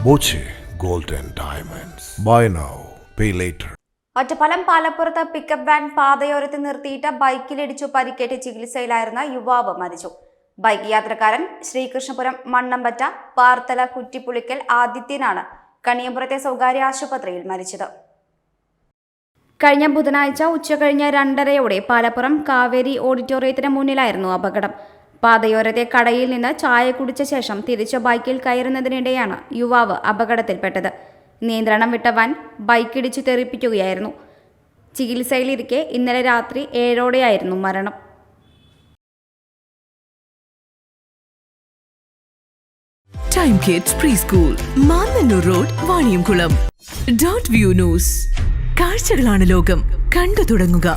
Boche Gold and Diamonds. Buy now, pay later. Ottapalam പാലപ്പുറത്ത് pickup van പാതയോരത്ത് നിർത്തിയിട്ട് ബൈക്കിലിടിച്ചു പരിക്കേറ്റ് ചികിത്സയിലായിരുന്ന യുവാവ് മരിച്ചു. ബൈക്ക് യാത്രക്കാരൻ ശ്രീകൃഷ്ണപുരം മണ്ണമ്പറ്റ പാർത്തല കുറ്റിപ്പുളിക്കൽ ആദിത്യനാണ് കണിയമ്പുറത്തെ സ്വകാര്യ ആശുപത്രിയിൽ മരിച്ചത്. കഴിഞ്ഞ ബുധനാഴ്ച ഉച്ചകഴിഞ്ഞ് 2:30 പാലപ്പുറം കാവേരി ഓഡിറ്റോറിയത്തിന് മുന്നിലായിരുന്നു അപകടം. പാതയോരത്തെ കടയിൽ നിന്ന് ചായ കുടിച്ച ശേഷം തിരിച്ച് ബൈക്കിൽ കയറുന്നതിനിടെയാണ് യുവാവ് അപകടത്തിൽപ്പെട്ടത്. നിയന്ത്രണം വിട്ട വാൻ ബൈക്കിടിച്ചു തെറിപ്പിക്കുകയായിരുന്നു. ചികിത്സയിലിരിക്കെ ഇന്നലെ രാത്രി 7:00 മരണം. Time kids pre school, Mannannur road, Vaniyamkulam. Dot view news. കാഴ്ചകളാണ് ലോകം, കണ്ടു തുടങ്ങുക.